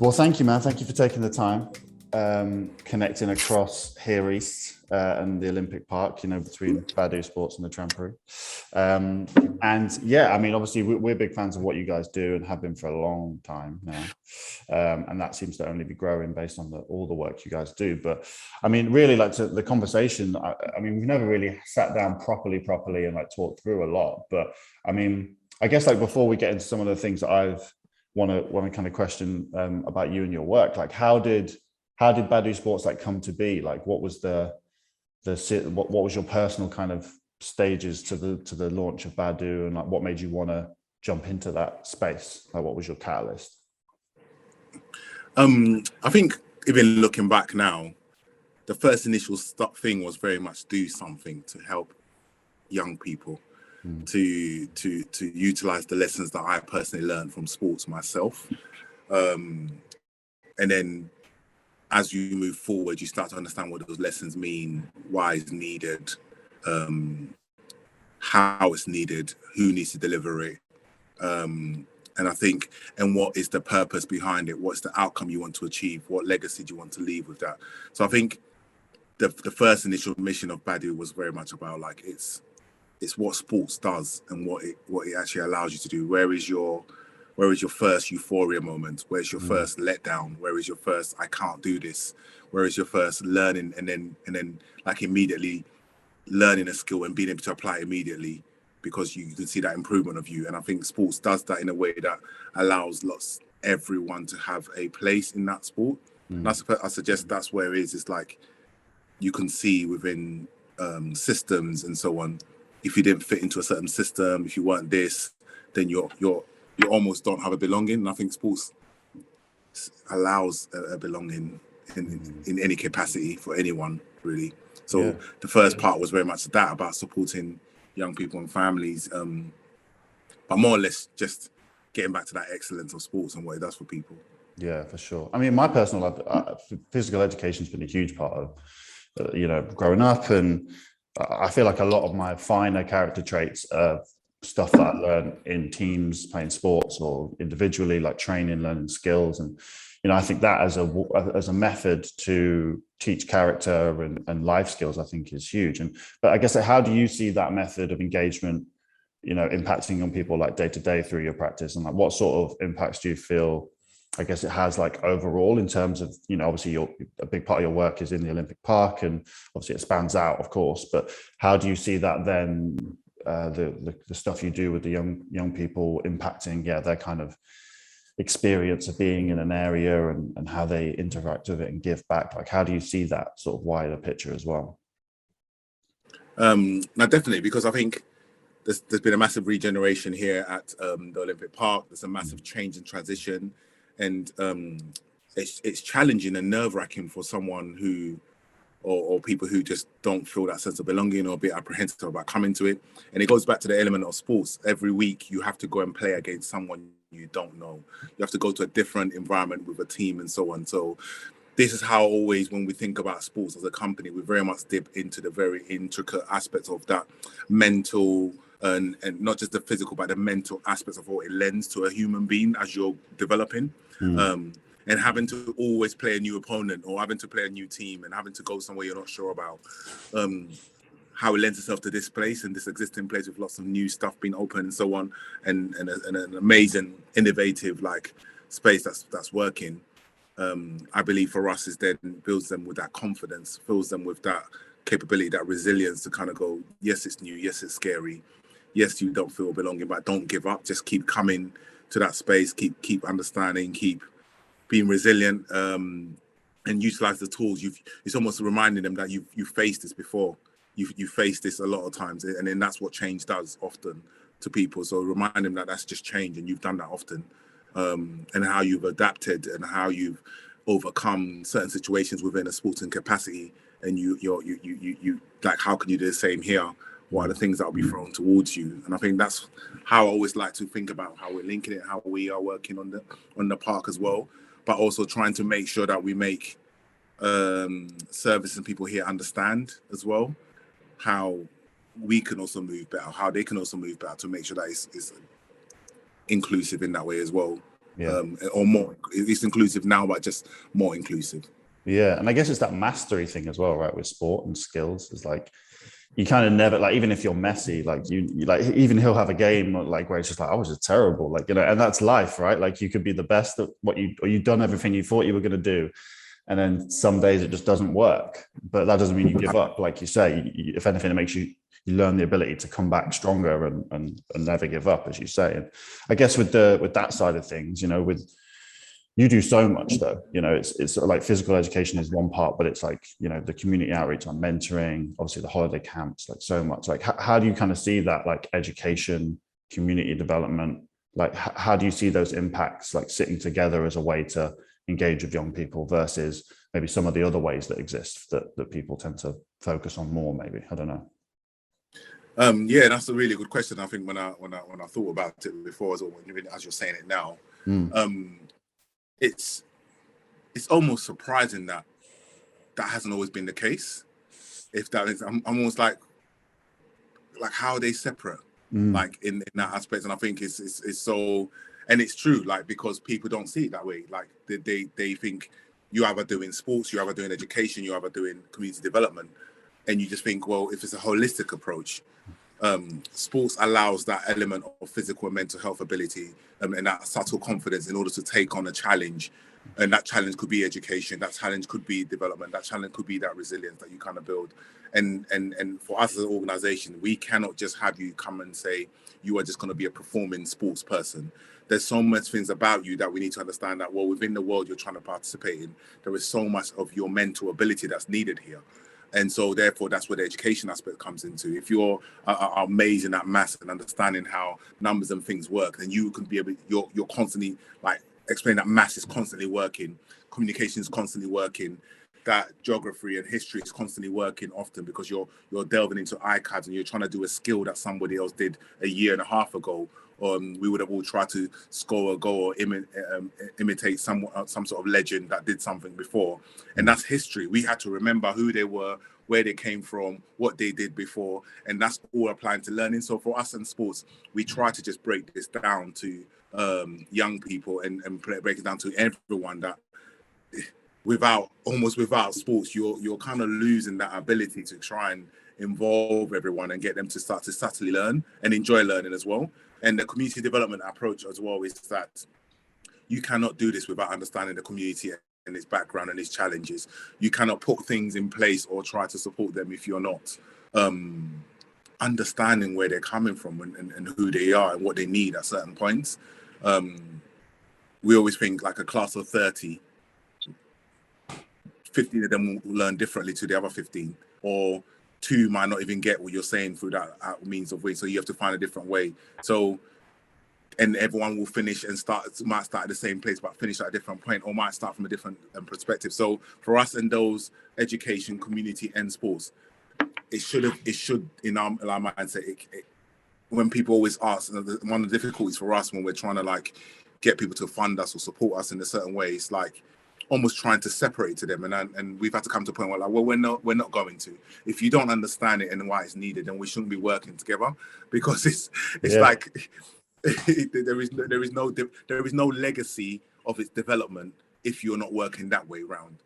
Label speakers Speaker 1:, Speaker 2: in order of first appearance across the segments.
Speaker 1: Well, thank you, man. Thank you for taking the time, connecting across here east and the Olympic Park, between Badu Sports and the Trampery. Um, and yeah, I mean, obviously, we're big fans of what you guys do and have been for a long time now. And that seems to only be growing based on all the work you guys do. But I mean, really, like the conversation, I mean, we've never really sat down properly and like talked through a lot. But I mean, I guess like before we get into some of the things that I've want to kind of question about you and your work. Like, how did Badu Sports like come to be? Like, what was what was your personal kind of stages to the launch of Badu, and like what made you want to jump into that space? Like, what was your catalyst?
Speaker 2: I think even looking back now, the first initial thing was very much do something to help young people to utilize the lessons that I personally learned from sports myself. And then as you move forward, you start to understand what those lessons mean, why it's needed, how it's needed, who needs to deliver it. And I think, and what is the purpose behind it? What's the outcome you want to achieve? What legacy do you want to leave with that? So I think the first initial mission of Badu was very much about like it's what sports does and what it actually allows you to do. Where is your first euphoria moment? Where's your first letdown? Where is your first I can't do this? Where is your first learning and then like immediately learning a skill and being able to apply it immediately because you can see that improvement of you. And I think sports does that in a way that allows everyone to have a place in that sport. And I suggest that's where it is. It's like you can see within systems and so on. If you didn't fit into a certain system, if you weren't this, then you almost don't have a belonging. And I think sports allows a belonging in any capacity for anyone, really. So the first part was very much that about supporting young people and families, but more or less just getting back to that excellence of sports and what it does for people.
Speaker 1: Yeah, for sure. I mean, my personal life, physical education has been a huge part of, growing up. And I feel like a lot of my finer character traits are stuff that I learned in teams, playing sports, or individually, like training, learning skills. And, I think that as a method to teach character and life skills, I think is huge. But I guess, how do you see that method of engagement, impacting on people like day to day through your practice? And like, what sort of impacts do you feel, I guess, it has like overall in terms of, obviously a big part of your work is in the Olympic Park, and obviously it spans out, of course, but how do you see that then, the stuff you do with the young people impacting, their kind of experience of being in an area and how they interact with it and give back? Like, how do you see that sort of wider picture as well?
Speaker 2: No, definitely, because I think there's been a massive regeneration here at the Olympic Park. There's a massive change and transition, and it's challenging and nerve-wracking for someone who, or people who just don't feel that sense of belonging or a bit apprehensive about coming to it. And it goes back to the element of sports. Every week you have to go and play against someone you don't know. You have to go to a different environment with a team and so on. So this is how always when we think about sports as a company, we very much dip into the very intricate aspects of that mental and not just the physical, but the mental aspects of what it lends to a human being as you're developing. And having to always play a new opponent or having to play a new team and having to go somewhere you're not sure about, how it lends itself to this place and this existing place with lots of new stuff being open and so on, and an amazing, innovative like space that's working. I believe for us is then builds them with that confidence, fills them with that capability, that resilience to kind of go, yes, it's new, yes, it's scary, yes, you don't feel belonging, but don't give up. Just keep coming to that space, keep understanding, keep being resilient, and utilize the tools. It's almost reminding them that you've faced this before. You've faced this a lot of times, and then that's what change does often to people. So remind them that that's just change, and you've done that often, and how you've adapted and how you've overcome certain situations within a sporting capacity. And you like, how can you do the same here? What are the things that will be thrown towards you? And I think that's how I always like to think about how we're linking it, how we are working on the park as well, but also trying to make sure that we make service and people here understand as well how we can also move better, how they can also move better to make sure that it's inclusive in that way as well.
Speaker 1: Yeah.
Speaker 2: Or more. It's inclusive now, but just more inclusive.
Speaker 1: Yeah. And I guess it's that mastery thing as well, right? With sport and skills. It's like, you kind of never, like, even if you're messy, like you like, even he'll have a game like where it's just like, I was just terrible, like, you know, and that's life, right? Like you could be the best at what you, or you've done everything you thought you were going to do, and then some days it just doesn't work. But that doesn't mean you give up. Like you say, if anything, it makes you learn the ability to come back stronger and never give up, as you say. And I guess with that side of things, you know, with, you do so much though, you know, it's sort of like physical education is one part, but it's like, you know, the community outreach on mentoring, obviously the holiday camps, like so much. Like how do you kind of see that, like education, community development, like how do you see those impacts like sitting together as a way to engage with young people versus maybe some of the other ways that exist that people tend to focus on more, maybe? I don't know.
Speaker 2: Yeah, that's a really good question. I think when I thought about it before, as well, as you're saying it now, it's almost surprising that hasn't always been the case. If that is, I'm almost like how are they separate, like in that aspect. And I think it's so, and it's true, like, because people don't see it that way. Like they think you either doing sports, you either doing education, you either doing community development, and you just think, well, if it's a holistic approach, sports allows that element of physical and mental health ability, and that subtle confidence in order to take on a challenge. And that challenge could be education, that challenge could be development, that challenge could be that resilience that you kind of build. And for us as an organization, we cannot just have you come and say you are just going to be a performing sports person. There's so much things about you that we need to understand that, well, within the world you're trying to participate in, there is so much of your mental ability that's needed here. And so therefore, that's where the education aspect comes into. If you're amazing at maths and understanding how numbers and things work, then you can be able, you're constantly like explain that maths is constantly working, communication is constantly working, that geography and history is constantly working often, because you're delving into iCads and you're trying to do a skill that somebody else did a year and a half ago. We would have all tried to score a goal or imitate some sort of legend that did something before. And that's history. We had to remember who they were, where they came from, what they did before, and that's all applying to learning. So for us in sports, we try to just break this down to young people and break it down to everyone, that without sports, you're kind of losing that ability to try and involve everyone and get them to start to subtly learn and enjoy learning as well. And the community development approach as well is that you cannot do this without understanding the community and its background and its challenges. You cannot put things in place or try to support them if you're not understanding where they're coming from and who they are and what they need at certain points. We always think like a class of 30, 15 of them will learn differently to the other 15, or 2 might not even get what you're saying through that means of way. So you have to find a different way. So, and everyone will finish and might start at the same place, but finish at a different point, or might start from a different perspective. So for us in those education, community and sports, it should in our mindset, when people always ask, one of the difficulties for us when we're trying to like get people to fund us or support us in a certain way, it's like almost trying to separate to them, and we've had to come to a point where like, well, we're not going to. If you don't understand it and why it's needed, then we shouldn't be working together, because it's like there is no legacy of its development if you're not working that way round.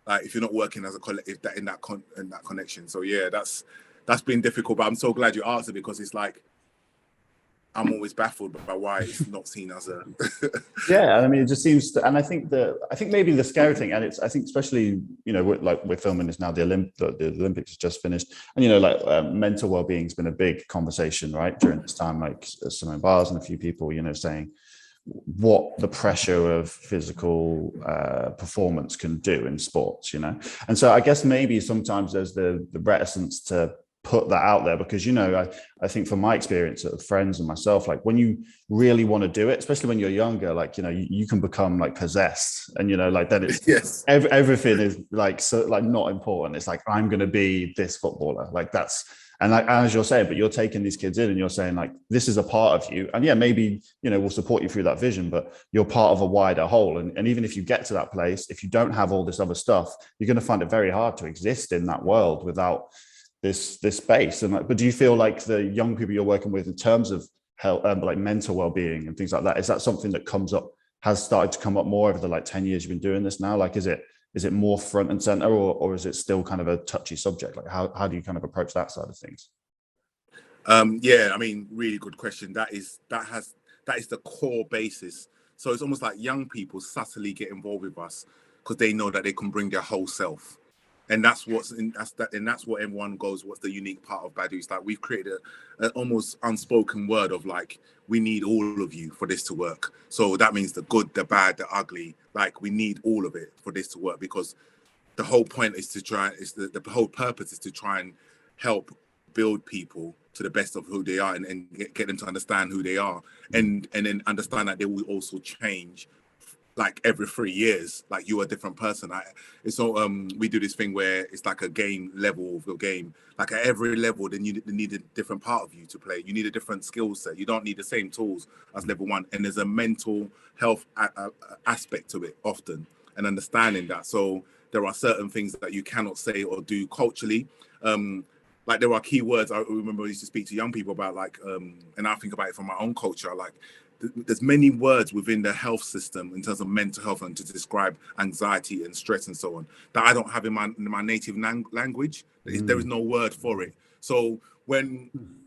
Speaker 2: Like if you're not working as a collective in that connection. So yeah, that's been difficult, but I'm so glad you asked it, because it's like I'm always baffled by why it's not seen as a
Speaker 1: yeah. I mean, it just seems to, and I think maybe the scary thing, and I think especially, you know, we're filming this now, the Olympics has just finished, and you know, like mental well-being has been a big conversation right during this time, like Simone Biles and a few people, you know, saying what the pressure of physical performance can do in sports, you know. And so I guess maybe sometimes there's the reticence to put that out there, because, you know, I think from my experience of friends and myself, like when you really want to do it, especially when you're younger, like, you know, you can become like possessed, and, you know, like then it's
Speaker 2: yes,
Speaker 1: everything is like, so like not important. It's like, I'm going to be this footballer, like that's, and like, as you're saying, but you're taking these kids in and you're saying like, this is a part of you. And yeah, maybe, you know, we'll support you through that vision, but you're part of a wider whole. And even if you get to that place, if you don't have all this other stuff, you're going to find it very hard to exist in that world without this space. And like, but do you feel like the young people you're working with in terms of health, like mental well-being and things like that, is that something that comes up has started to come up more over the like 10 years you've been doing this now? Like, is it more front and center, or is it still kind of a touchy subject? Like, how do you kind of approach that side of things?
Speaker 2: Yeah, I mean, really good question. That is the core basis. So it's almost like young people subtly get involved with us because they know that they can bring their whole self, and that's what everyone goes. What's the unique part of Badu? It's like we've created an almost unspoken word of like, we need all of you for this to work. So that means the good, the bad, the ugly. Like, we need all of it for this to work, because the whole point is to try. Is the whole purpose is to try and help build people to the best of who they are, and get them to understand who they are, and then understand that they will also change, like every 3 years. Like, you're a different person. We do this thing where it's like a game level of your game. Like, at every level, then you need a different part of you to play. You need a different skill set. You don't need the same tools as level one. And there's a mental health aspect to it often, and understanding that. So there are certain things that you cannot say or do culturally. Like, there are key words. I remember I used to speak to young people about, like, and I think about it from my own culture. Like, there's many words within the health system in terms of mental health and to describe anxiety and stress and so on that I don't have in my native language. There is no word for it. So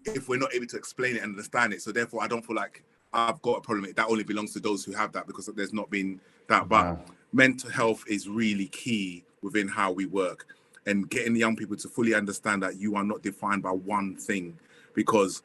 Speaker 2: if we're not able to explain it and understand it, so therefore I don't feel like I've got a problem. That only belongs to those who have that, because there's not been that. But mental health is really key within how we work, and getting young people to fully understand that you are not defined by one thing, because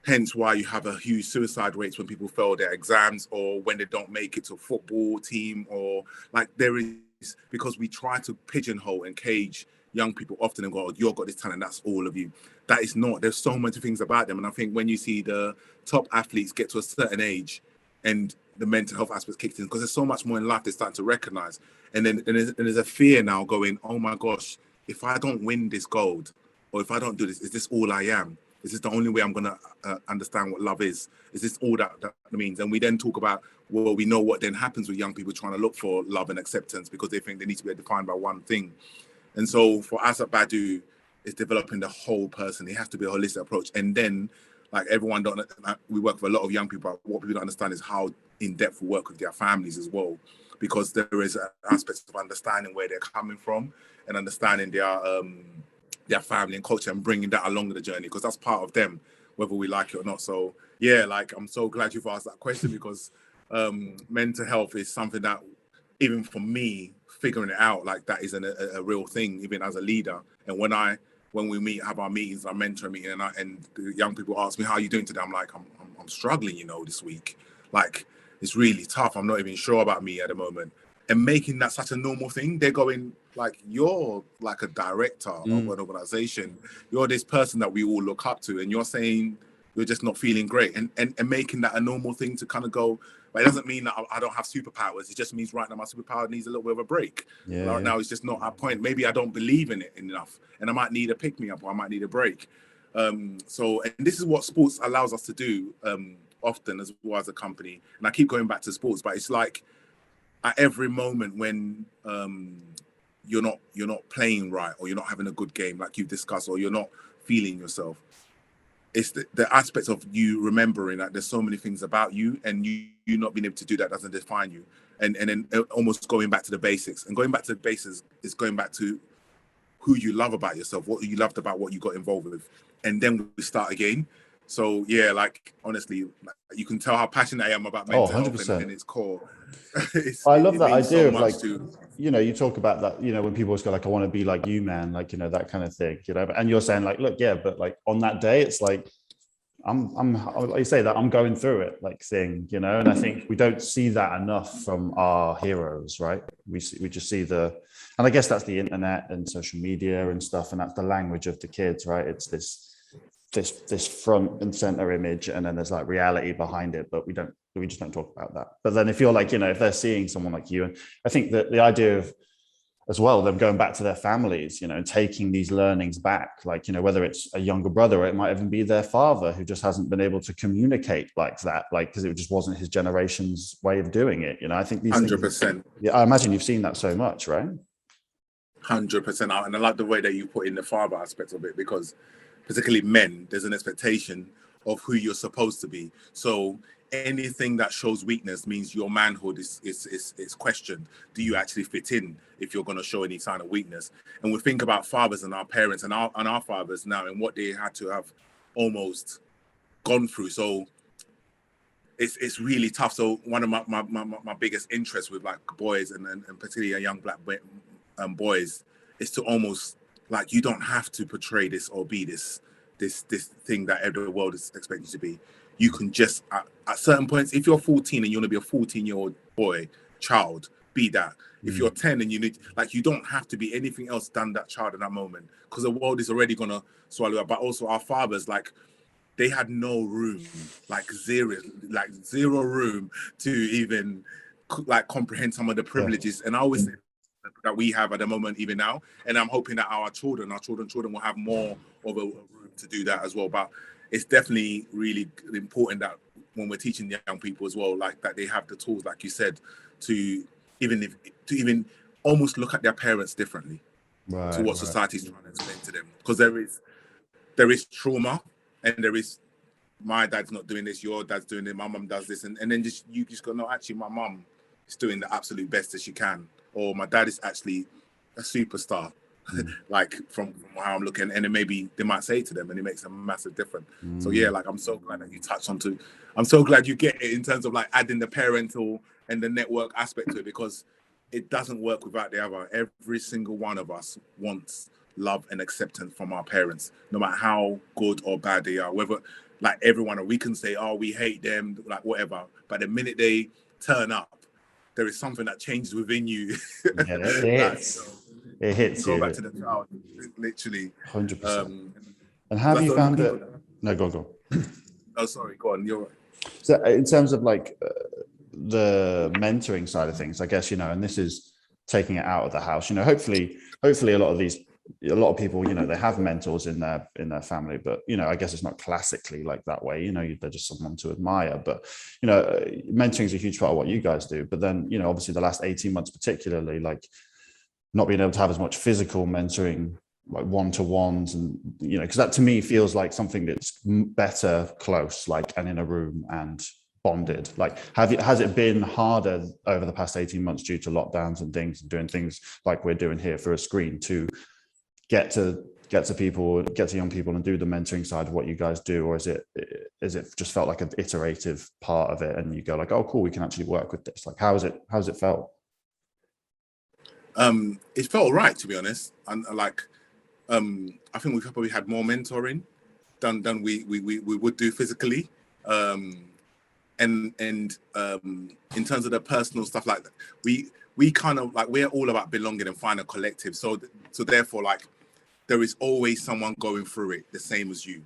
Speaker 2: hence why you have a huge suicide rates when people fail their exams, or when they don't make it to a football team, or like, there is, because we try to pigeonhole and cage young people often and go, oh, you've got this talent, that's all of you. That is not. There's so many things about them. And I think when you see the top athletes get to a certain age and the mental health aspect kicks in, because there's so much more in life they're starting to recognize. And then there's a fear now going, oh my gosh, if I don't win this gold, or if I don't do this, is this all I am? Is this the only way I'm going to understand what love is? Is this all that means? And we then talk about, well, we know what then happens with young people trying to look for love and acceptance because they think they need to be defined by one thing. And so for us at Badu, it's developing the whole person. It has to be a holistic approach. And then, like, we work with a lot of young people, but what people don't understand is how in-depth we work with their families as well, because there is aspects of understanding where they're coming from and understanding their family and culture, and bringing that along the journey, because that's part of them, whether we like it or not. So yeah, like, I'm so glad you've asked that question, because mental health is something that, even for me, figuring it out, like, that is a real thing, even as a leader. And when we have our meetings, our mentor meeting, and the young people ask me, how are you doing today? I'm like, I'm struggling, this week. Like, it's really tough. I'm not even sure about me at the moment. And making that such a normal thing, they're going, like, you're like a director of an organization. You're this person that we all look up to, and you're saying you're just not feeling great. And making that a normal thing to kind of go, but it doesn't mean that I don't have superpowers. It just means right now my superpower needs a little bit of a break. Right now it's just not at point. Maybe I don't believe in it enough, and I might need a pick-me-up, or I might need a break. And this is what sports allows us to do often as well as a company. And I keep going back to sports, but it's like, at every moment when you're not playing right, or you're not having a good game, like you've discussed, or you're not feeling yourself, it's the aspect of you remembering that there's so many things about you, and you not being able to do that doesn't define you, and then almost going back to the basics. And going back to the basics is going back to who you love about yourself, what you loved about what you got involved with, and then we start again. So yeah, like, honestly, you can tell how passionate I am about mental health and its core.
Speaker 1: I love that idea
Speaker 2: so
Speaker 1: of, like,
Speaker 2: to,
Speaker 1: you talk about that, when people always go, like, I want to be like you, man, like, that kind of thing, and you're saying, like, look, yeah, but, like, on that day, it's like, I'm like you say, that I'm going through it, like, thing, and I think we don't see that enough from our heroes, right? We just see and I guess that's the internet and social media and stuff, and that's the language of the kids, right? It's this front and center image, and then there's, like, reality behind it, but we just don't talk about that. But then if you're like, if they're seeing someone like you, and I think that the idea of, as well, them going back to their families, and taking these learnings back, like, whether it's a younger brother, or it might even be their father who just hasn't been able to communicate like that, like, because it just wasn't his generation's way of doing it. I think these
Speaker 2: 100%.
Speaker 1: things, yeah, I imagine you've seen that so much, right?
Speaker 2: 100%. And I like the way that you put in the father aspect of it, because particularly men, there's an expectation of who you're supposed to be. So anything that shows weakness means your manhood is questioned. Do you actually fit in if you're going to show any sign of weakness? And we think about fathers and our parents and our fathers now and what they had to have almost gone through. So it's really tough. So one of my biggest interests with like boys and particularly young black boys is to almost like, you don't have to portray this or be this thing that every world is expecting you to be. You can just at certain points, if you're 14 and you want to be a 14-year-old child, be that. If you're 10 and you don't have to be anything else than that child in that moment, because the world is already gonna swallow you up. But also our fathers, like, they had no room, like zero room to even like comprehend some of the privileges. And I always say that we have at the moment, even now. And I'm hoping that our children will have more of a room to do that as well. But it's definitely really important that when we're teaching the young people as well, like that they have the tools, like you said, to even almost look at their parents differently to what society's trying to explain to them. Because there is trauma, and there is, my dad's not doing this, your dad's doing it, my mum does this, and then you just go, no, actually my mum is doing the absolute best that she can, or my dad is actually a superstar. Like from how I'm looking, and then maybe they might say it to them, and it makes a massive difference. So yeah, like I'm so glad that you touched on to. I'm so glad you get it in terms of like adding the parental and the network aspect to it, because it doesn't work without the other. Every single one of us wants love and acceptance from our parents, no matter how good or bad they are. Whether like everyone, or we can say, oh, we hate them, like whatever, but the minute they turn up, there is something that changes within you.
Speaker 1: Yeah, it hits
Speaker 2: go
Speaker 1: you.
Speaker 2: back to the child, literally.
Speaker 1: 100%. And have you found it? No, go.
Speaker 2: Oh, sorry, go on. You're right.
Speaker 1: So in terms of like the mentoring side of things, I guess, and this is taking it out of the house, hopefully a lot of people, they have mentors in their family, but, I guess it's not classically like that way, they're just someone to admire. But, mentoring is a huge part of what you guys do. But then, obviously the last 18 months, particularly, like not being able to have as much physical mentoring, like one-to-ones, and, because that to me feels like something that's better close, like, and in a room and bonded. Like, has it been harder over the past 18 months due to lockdowns and things, and doing things like we're doing here for a screen, to get to young people and do the mentoring side of what you guys do? Or is it just felt like an iterative part of it, and you go like, oh cool, we can actually work with this? Like, how's it felt?
Speaker 2: It felt all right, to be honest. And like, I think we've probably had more mentoring than we would do physically. And in terms of the personal stuff, like we kind of like, we're all about belonging and find a collective. So therefore, like, there is always someone going through it the same as you.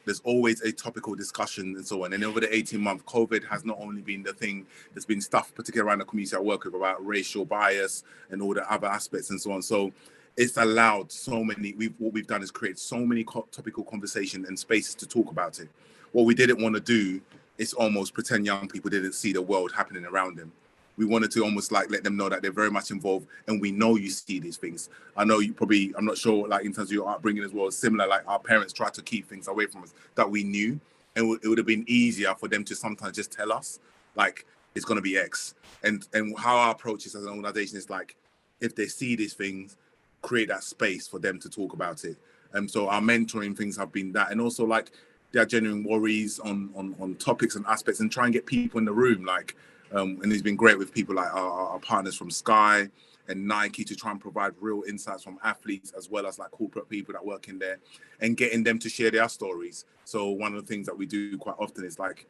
Speaker 2: There's always a topical discussion and so on. And over the 18-month, COVID has not only been the thing, there's been stuff, particularly around the community I work with, about racial bias and all the other aspects and so on. So it's allowed so many, what we've done is create so many topical conversation and spaces to talk about it. What we didn't want to do is almost pretend young people didn't see the world happening around them. We wanted to almost like let them know that they're very much involved, and we know you see these things. I know you probably, I'm not sure, like in terms of your upbringing as well, similar, like our parents tried to keep things away from us that we knew, and it would have been easier for them to sometimes just tell us, like, it's going to be X. And how our approach is as an organization is like, if they see these things, create that space for them to talk about it. And so our mentoring things have been that, and also like their genuine worries on topics and aspects, and try and get people in the room, like, and it's been great with people like our partners from Sky and Nike to try and provide real insights from athletes as well as like corporate people that work in there, and getting them to share their stories. So one of the things that we do quite often is like,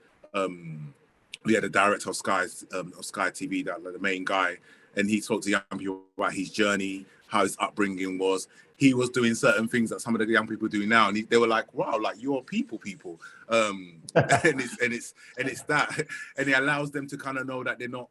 Speaker 2: we had a director of Sky TV, that like, the main guy, and he talked to young people about his journey, how his upbringing was. He was doing certain things that some of the young people do now, and they were like, "Wow, like you're people." And it's that, and it allows them to kind of know that they're not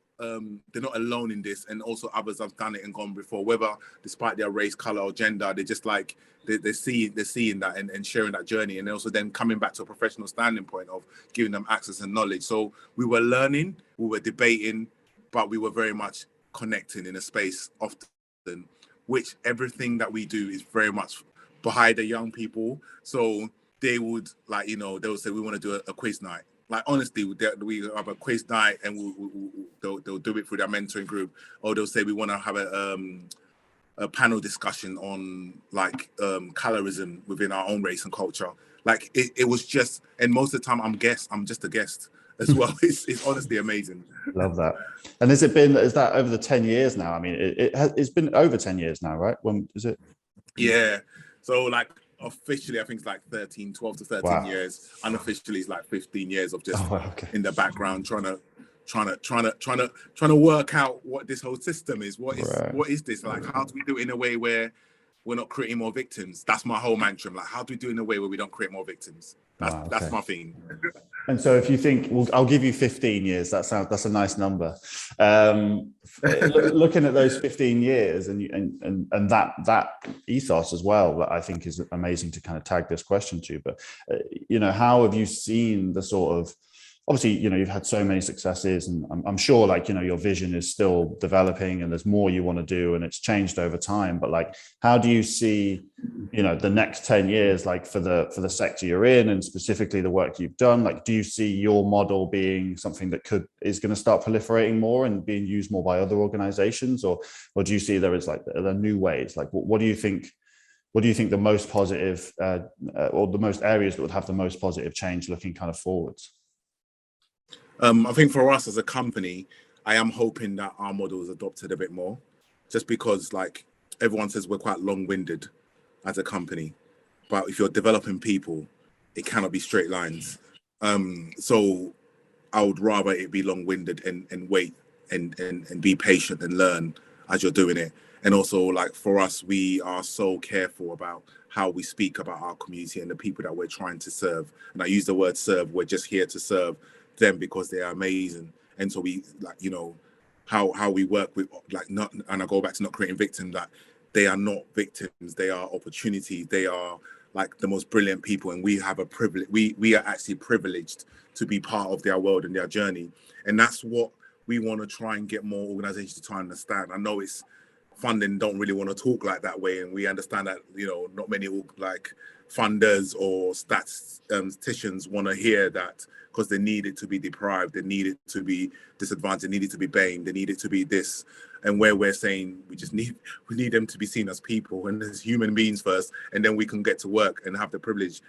Speaker 2: alone in this, and also others have done it and gone before, whether despite their race, color, or gender. They're just like they're seeing that and sharing that journey, and also then coming back to a professional standing point of giving them access and knowledge. So we were learning, we were debating, but we were very much connecting in a space often, which everything that we do is very much behind the young people. So they would like, they would say, we want to do a quiz night. like honestly, we have a quiz night, and they'll do it through their mentoring group, or they'll say we want to have a panel discussion on like colorism within our own race and culture. Like it was just, and most of the time I'm just a guest as well. It's honestly amazing.
Speaker 1: Love that. And is that over the 10 years now? I mean, it's been over 10 years now, right? When is it?
Speaker 2: Yeah. So like officially, I think it's like 12 to 13
Speaker 1: Wow.
Speaker 2: years. Unofficially, it's like 15 years of just
Speaker 1: okay.
Speaker 2: in the background trying to work out what this whole system is. What is this? Like, how do we do it in a way where we're not creating more victims? That's my whole mantra. Like, how do we do it in a way where we don't create more victims? That's my thing.
Speaker 1: And so if you think, well, I'll give you 15 years, that's a nice number. Looking at those 15 years and that ethos as well, that I think is amazing to kind of tag this question to. But, how have you seen the sort of, obviously, you've had so many successes, and I'm sure like, your vision is still developing and there's more you want to do and it's changed over time. But like, how do you see, the next 10 years, like for the sector you're in and specifically the work you've done? Like, do you see your model being something that is going to start proliferating more and being used more by other organizations? Or do you see there are new ways? Like, what do you think? What do you think the most positive or the most areas that would have the most positive change looking kind of forwards?
Speaker 2: I think for us as a company, I am hoping that our model is adopted a bit more, just because like everyone says we're quite long-winded as a company, but if you're developing people, it cannot be straight lines. So I would rather it be long-winded and wait and be patient and learn as you're doing it. And also like for us, we are so careful about how we speak about our community and the people that we're trying to serve. And I use the word serve, we're just here to serve them because they are amazing. And so we like, how we work with like not, and I go back to not creating victims, that they are not victims, they are opportunities, they are like the most brilliant people, and we have a privilege, we are actually privileged to be part of their world and their journey. And that's what we want to try and get more organizations to try and understand. I know it's funding don't really want to talk like that way, and we understand that not many like funders or statisticians want to hear that, because they need it to be deprived, they need it to be disadvantaged, they need it to be blamed, they need it to be this. And where we're saying we need them to be seen as people and as human beings first, and then we can get to work and have the privilege.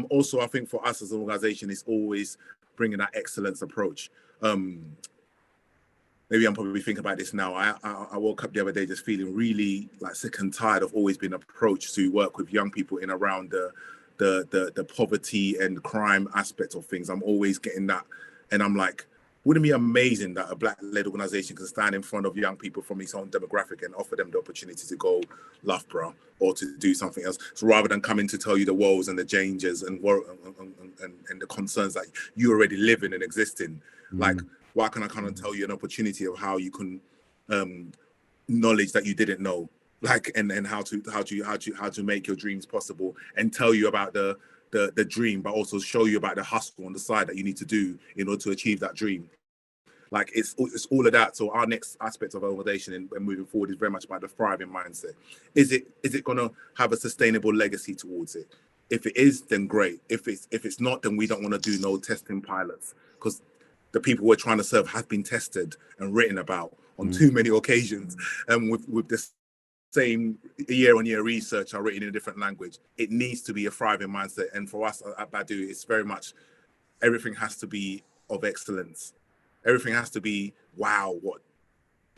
Speaker 2: Also, I think for us as an organization, it's always bringing that excellence approach. Maybe I'm probably thinking about this now. I woke up the other day just feeling really like sick and tired of always being approached to work with young people in around the poverty and crime aspect of things. I'm always getting that, and I'm like, wouldn't it be amazing that a Black-led organization can stand in front of young people from its own demographic and offer them the opportunity to go Loughborough or to do something else? So rather than coming to tell you the woes and the dangers and the concerns that you already live in and exist in, like, why can I kind of tell you an opportunity of how you can knowledge that you didn't know, like, and how to make your dreams possible, and tell you about the dream, but also show you about the hustle on the side that you need to do in order to achieve that dream. Like it's all of that. So our next aspect of our organization and moving forward is very much about the thriving mindset. Is it going to have a sustainable legacy towards it? If it is, then great. If it's not, then we don't want to do no testing pilots, because the people we're trying to serve have been tested and written about on too many occasions, and with this same year-on-year research are written in a different language. It needs to be a thriving mindset. And for us at Badu, it's very much everything has to be of excellence. Everything has to be, wow, what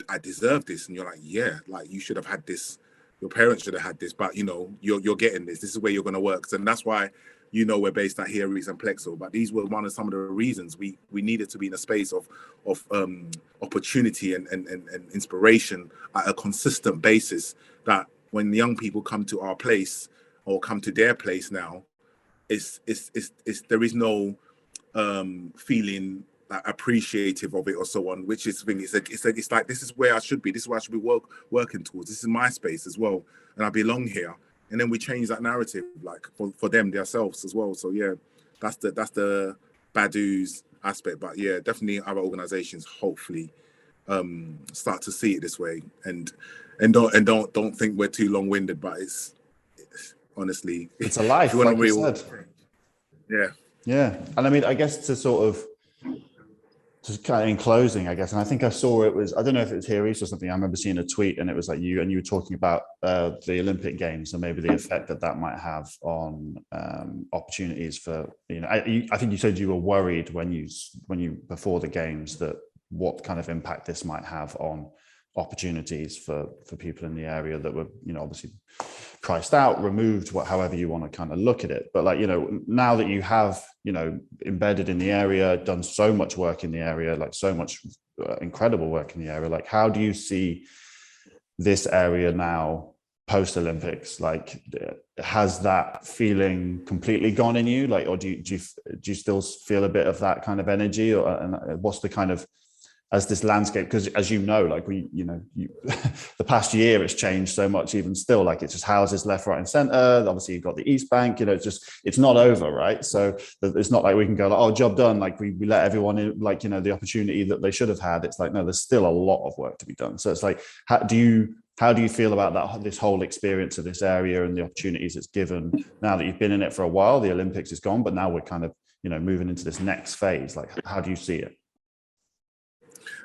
Speaker 2: I deserve this. And you're like, yeah, like you should have had this. Your parents should have had this, but you're getting this. This is where you're going to work. And that's why we're based at Heries and Plexo. But these were some of the reasons we needed to be in a space of opportunity and inspiration at a consistent basis, that when young people come to our place or come to their place now, there is no feeling like appreciative of it or so on, which is it's like this is where I should be. This is where I should be working towards. This is my space as well, and I belong here. And then we change that narrative, like for them themselves as well. So yeah, that's the Badu's aspect. But yeah, definitely other organizations hopefully start to see it this way, and don't think we're too long-winded. But it's honestly,
Speaker 1: it's a life, like you said.
Speaker 2: Yeah.
Speaker 1: Yeah. And I mean, I guess to sort of, just kind of in closing, I guess, and I think I saw it was, I don't know if it was here or something. I remember seeing a tweet and it was like you were talking about the Olympic Games and maybe the effect that might have on opportunities for, I think you said you were worried when you before the games that what kind of impact this might have on opportunities for people in the area that were, obviously priced out, removed, however you want to kind of look at it. But like, now that you have, embedded in the area, done so much work in the area, like so much incredible work in the area, like how do you see this area now post Olympics? Like, has that feeling completely gone in you? Like, or do you still feel a bit of that kind of energy, or and what's the kind of, as this landscape, because as like the past year it's changed so much, even still, like it's just houses left, right and center. Obviously you've got the East Bank, it's not over, right? So it's not like we can go like, oh, job done, like we let everyone in, like, the opportunity that they should have had. It's like, no, there's still a lot of work to be done. So it's like, how do you feel about this whole experience of this area and the opportunities it's given now that you've been in it for a while? The Olympics is gone, but now we're kind of, moving into this next phase. Like, how do you see it?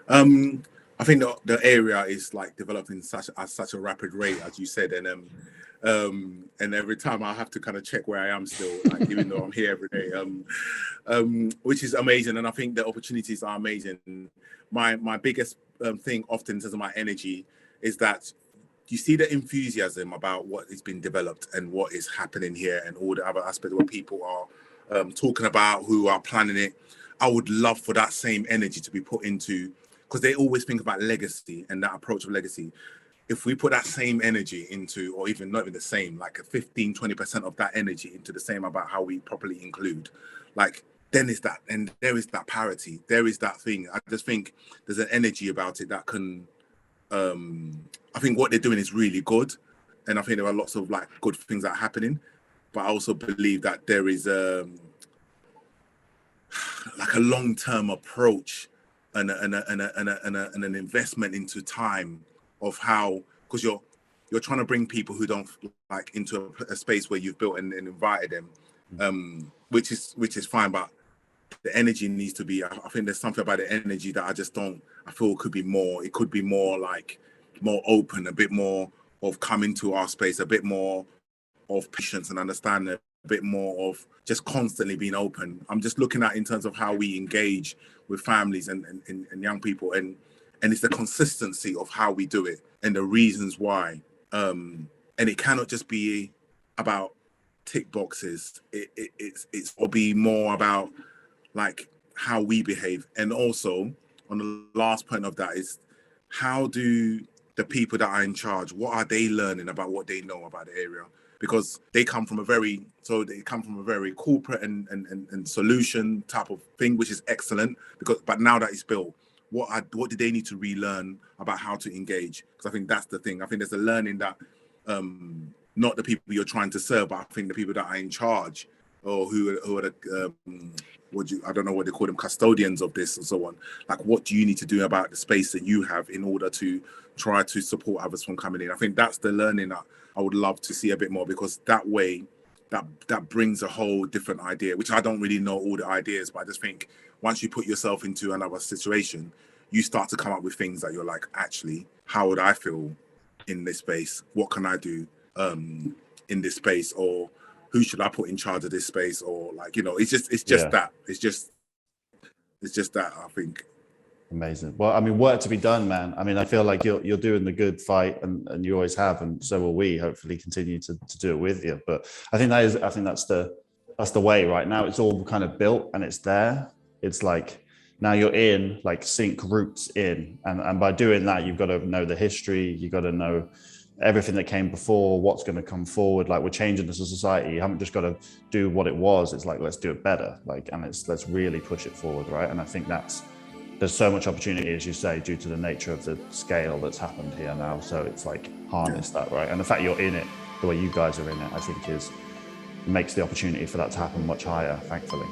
Speaker 2: I think the area is like developing at such a rapid rate, as you said, and every time I have to kind of check where I am still, like, even though I'm here every day, which is amazing. And I think the opportunities are amazing. My biggest thing often in terms of my energy is that you see the enthusiasm about what is being developed and what is happening here and all the other aspects where people are talking about, who are planning it. I would love for that same energy to be put into, because they always think about legacy and that approach of legacy. If we put that same energy into, or even not even the same, like a 15-20% of that energy into the same about how we properly include, like, then is that, and there is that parity, there is that thing. I just think there's an energy about it that can, I think what they're doing is really good. And I think there are lots of like good things that are happening, but I also believe that there is like a long-term approach and an investment into time of how, because you're trying to bring people who don't like into a space where you've built and invited them, which is fine, but the energy needs to be, I think there's something about the energy that I feel could be more. It could be more like more open, a bit more of coming to our space, a bit more of patience and understanding, a bit more of just constantly being open. I'm just looking at in terms of how we engage with families and young people, and it's the consistency of how we do it and the reasons why. And it cannot just be about tick boxes. It's will be more about like how we behave. And also on the last point of that is, how do the people that are in charge, what are they learning about what they know about the area? Because they come from a very corporate and solution type of thing, which is excellent. But now that it's built, what do they need to relearn about how to engage? Because I think that's the thing. I think there's a learning that not the people you're trying to serve, but I think the people that are in charge, or who are the I don't know what they call them, custodians of this and so on. Like, what do you need to do about the space that you have in order to try to support others from coming in? I think that's the learning that I would love to see a bit more, because that way, that brings a whole different idea, which I don't really know all the ideas, but I just think once you put yourself into another situation, you start to come up with things that you're like, actually, how would I feel in this space? What can I do in this space? Or who should I put in charge of this space? Or like, it's just that. It's just that, I think.
Speaker 1: Amazing. Well, I mean, work to be done, man. I mean, I feel like you're doing the good fight, and you always have, and so will we. Hopefully, continue to do it with you. But I think that's the way right now. It's all kind of built and it's there. It's like now you're in, like, sink roots in, and by doing that, you've got to know the history. You've got to know everything that came before, what's going to come forward. Like, we're changing as a society. You haven't just got to do what it was. It's like, let's do it better. Like, and let's really push it forward, right? And I think there's so much opportunity, as you say, due to the nature of the scale that's happened here now. So it's like, harness that, right? And the fact you're in it, the way you guys are in it, I think makes the opportunity for that to happen much higher, thankfully.